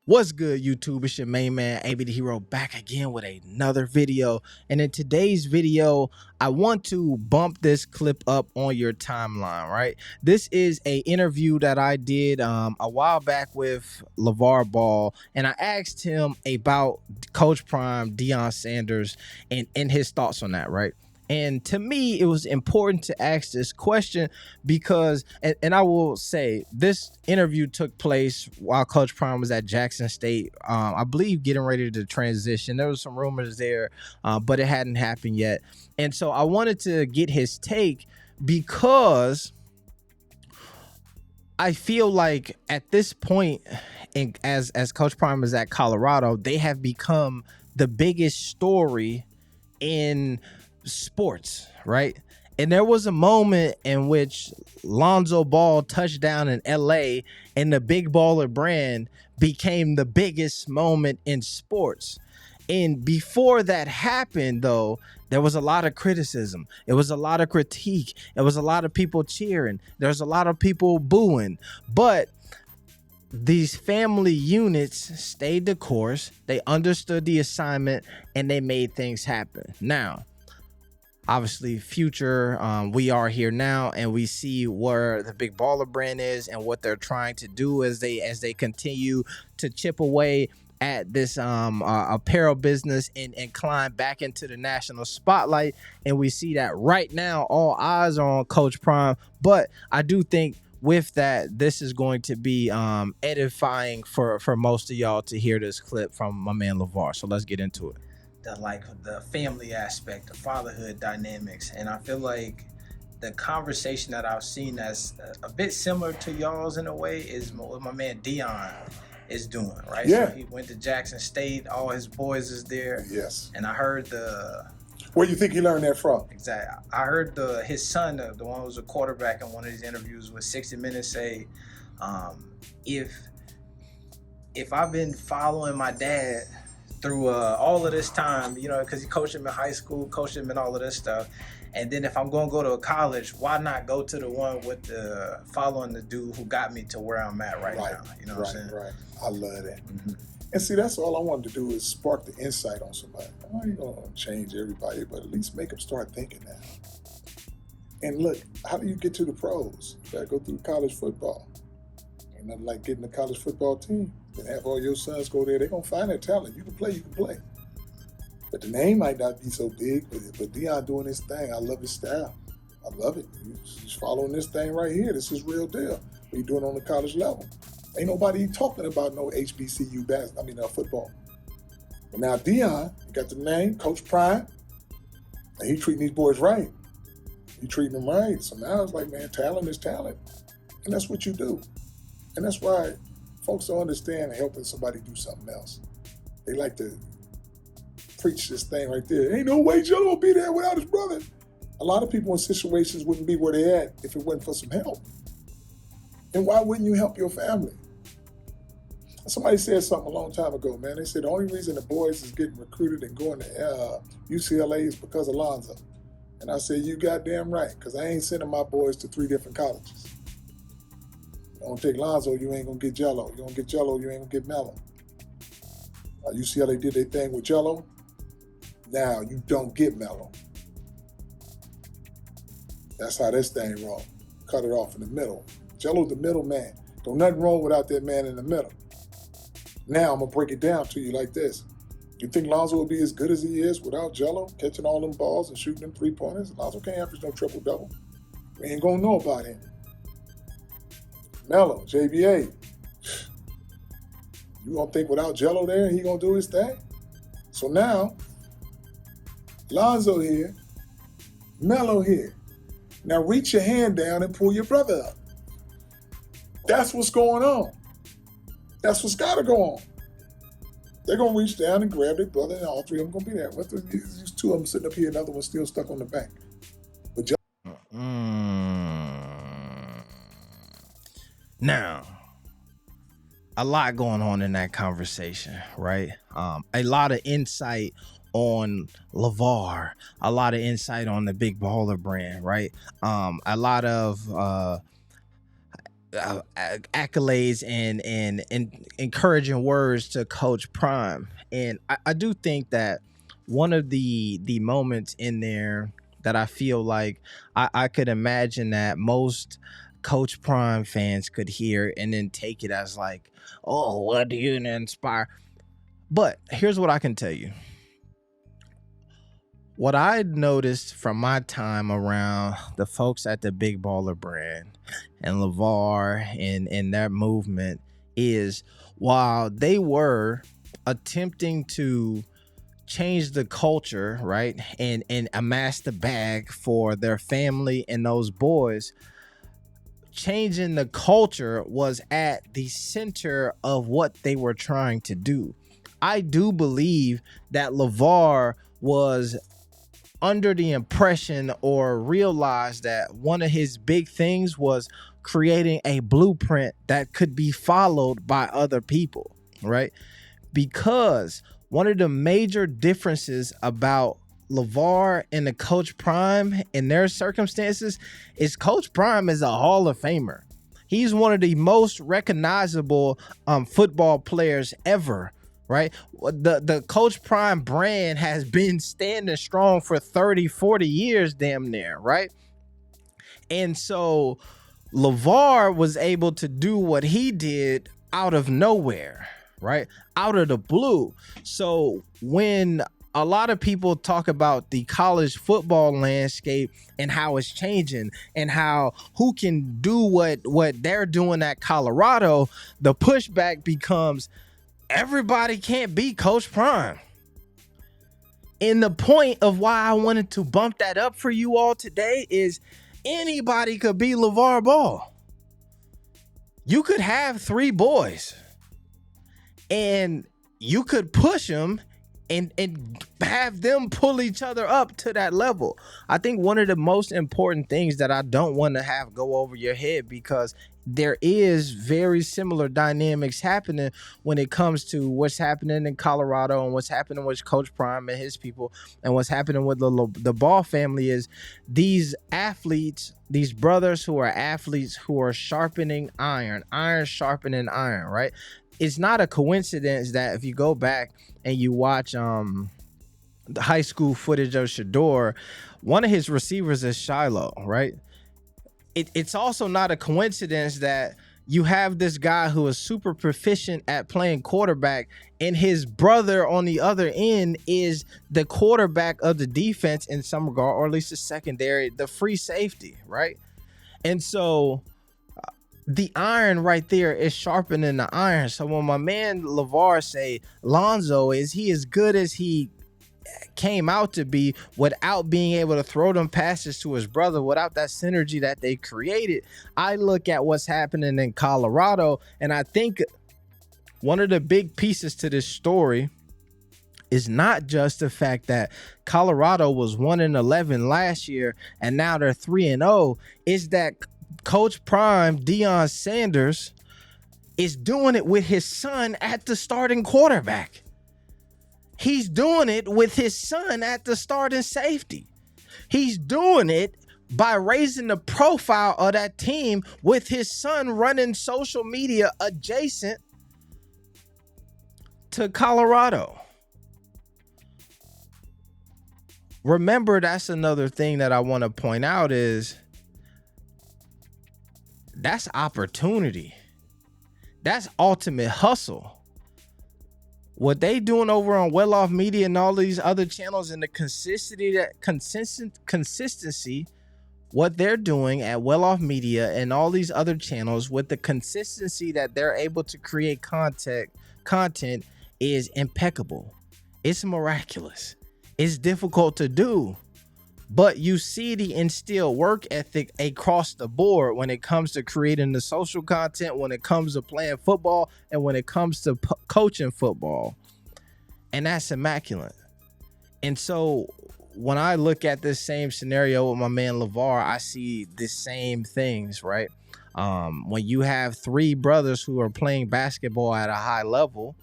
What's good, YouTube? It's your main man, AB the Hero, back again with another video. And in today's video, I want to bump this clip up on your timeline, right? This is a interview that I did a while back with LaVar Ball, and I asked him about Coach Prime, Deion Sanders, and his thoughts on that, right? And to me, it was important to ask this question because, and I will say, this interview took place while Coach Prime was at Jackson State. I believe getting ready to transition. There was some rumors there, but it hadn't happened yet. And so I wanted to get his take because I feel like at this point, as Coach Prime is at Colorado, they have become the biggest story in sports, right? And there was a moment in which Lonzo Ball touched down in LA and the Big Baller brand became the biggest moment in sports. And before that happened, though, there was a lot of criticism. It was a lot of critique. It was a lot of people cheering. There's a lot of people booing. But these family units stayed the course. They understood the assignment and they made things happen. Now, obviously future, we are here now and we see where the Big Baller brand is and what they're trying to do as they continue to chip away at this apparel business and climb back into the national spotlight. And we see that right now all eyes are on Coach Prime, but I do think with that, this is going to be edifying for most of y'all to hear this clip from my man LaVar. So let's get into it. The family aspect, the fatherhood dynamics, and I feel like the conversation that I've seen that's a bit similar to y'all's in a way is what my man Deion is doing, right? Yeah. So he went to Jackson State, all his boys is there. Yes. And I heard Where do you think he learned that from? Exactly. I heard his son, the one who was a quarterback in one of these interviews with 60 Minutes say, if I've been following my dad through all of this time, you know, because he coached him in high school, coached him in all of this stuff. And then if I'm going to go to a college, why not go to the one with the following the dude who got me to where I'm at right now? You know what I'm saying? Right. I love that. And see, that's all I wanted to do is spark the insight on somebody. I ain't going to change everybody, but at least make them start thinking now. And look, how do you get to the pros? You got to go through college football. Ain't nothing like getting a college football team. Then have all your sons go there. They're going to find their talent. You can play. But the name might not be so big, but Deion doing his thing. I love his style. I love it. He's following this thing right here. This is real deal. What he doing on the college level. Ain't nobody talking about no HBCU football. But now Deion, he got the name, Coach Prime, and he treating these boys right. He treating them right. So now it's like, man, talent is talent. And that's what you do. And that's why folks don't understand helping somebody do something else. They like to preach this thing right there. Ain't no way Jello will be there without his brother. A lot of people in situations wouldn't be where they're at if it wasn't for some help. And why wouldn't you help your family? Somebody said something a long time ago, man. They said the only reason the boys is getting recruited and going to UCLA is because of Lonzo. And I said, you goddamn right, because I ain't sending my boys to 3 different colleges. Don't take Lonzo, you ain't gonna get Jello. You don't get Jello, you ain't gonna get Mello. UCLA did their thing with Jello. Now you don't get Mello. That's how this thing wrong. Cut it off in the middle. Jello's the middle man. Don't nothing wrong without that man in the middle. Now I'm gonna break it down to you like this. You think Lonzo will be as good as he is without Jello catching all them balls and shooting them 3-pointers? Lonzo can't average no triple-double. We ain't gonna know about him. Mello, JBA. You gonna think without Jello there, he gonna do his thing? So now, Lonzo here, Mello here. Now reach your hand down and pull your brother up. That's what's going on. That's what's gotta go on. They're gonna reach down and grab their brother, and all 3 of them gonna be there. There's 2 of them sitting up here, another one still stuck on the bank. But Now, a lot going on in that conversation, right? A lot of insight on LaVar, a lot of insight on the Big Baller brand, right? A lot of accolades and encouraging words to Coach Prime. And I do think that one of the moments in there that I feel like I could imagine that most Coach Prime fans could hear and then take it as like, oh, what do you inspire? But here's what I can tell you. What I noticed from my time around the folks at the Big Baller brand and LaVar and their movement is, while they were attempting to change the culture, right, and amass the bag for their family and those boys, changing the culture was at the center of what they were trying to do. I do believe that LaVar was under the impression or realized that one of his big things was creating a blueprint that could be followed by other people, right? Because one of the major differences about LaVar and the Coach Prime in their circumstances is Coach Prime is a Hall of Famer. He's one of the most recognizable football players ever, right? The Coach Prime brand has been standing strong for 30, 40 years, damn near, right? And so LaVar was able to do what he did out of nowhere, right? Out of the blue. So when a lot of people talk about the college football landscape and how it's changing and how who can do what they're doing at Colorado, the pushback becomes everybody can't be Coach Prime. And the point of why I wanted to bump that up for you all today is anybody could be LaVar Ball. You could have 3 boys and you could push them and have them pull each other up to that level. I think one of the most important things that I don't want to have go over your head, because there is very similar dynamics happening when it comes to what's happening in Colorado and what's happening with Coach Prime and his people and what's happening with the Ball family, is these athletes, these brothers who are athletes who are sharpening iron sharpening iron, right? It's not a coincidence that if you go back and you watch the high school footage of Shador, one of his receivers is Shiloh, right? It's also not a coincidence that you have this guy who is super proficient at playing quarterback and his brother on the other end is the quarterback of the defense in some regard, or at least the secondary, the free safety, right? And so the iron right there is sharpening the iron. So when my man LaVar say Lonzo is he as good as he came out to be without being able to throw them passes to his brother, without that synergy that they created, I look at what's happening in Colorado, and I think one of the big pieces to this story is not just the fact that Colorado was 1-11 last year and now they're 3-0, is that Coach Prime, Deion Sanders, is doing it with his son at the starting quarterback. He's doing it with his son at the starting safety. He's doing it by raising the profile of that team with his son running social media adjacent to Colorado. Remember, that's another thing that I want to point out is that's opportunity. That's ultimate hustle. What they doing over on Well Off Media and all these other channels, and the consistency, what they're doing at Well Off Media and all these other channels with the consistency that they're able to create content is impeccable. It's miraculous. It's difficult to do. But you see the instilled work ethic across the board when it comes to creating the social content, when it comes to playing football, and when it comes to coaching football. And that's immaculate. And so when I look at this same scenario with my man LaVar, I see the same things, right? When you have 3 brothers who are playing basketball at a high level,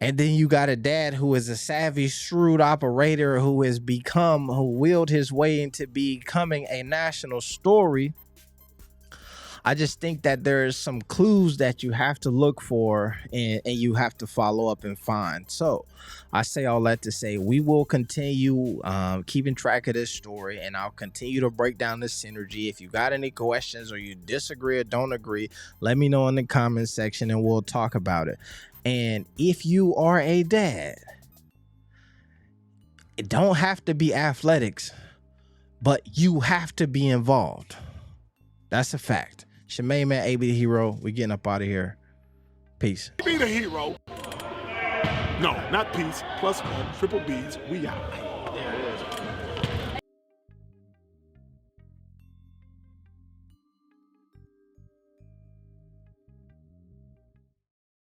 and then you got a dad who is a savvy, shrewd operator who willed his way into becoming a national story. I just think that there's some clues that you have to look for, and you have to follow up and find. So I say all that to say we will continue keeping track of this story, and I'll continue to break down this synergy. If you got any questions or you disagree or don't agree, let me know in the comment section and we'll talk about it. And if you are a dad, it don't have to be athletics, but you have to be involved. That's a fact. Shemaine, man, AB the hero. We getting up out of here. Peace. Be the hero. No, not peace. Plus one. Triple B's. We out.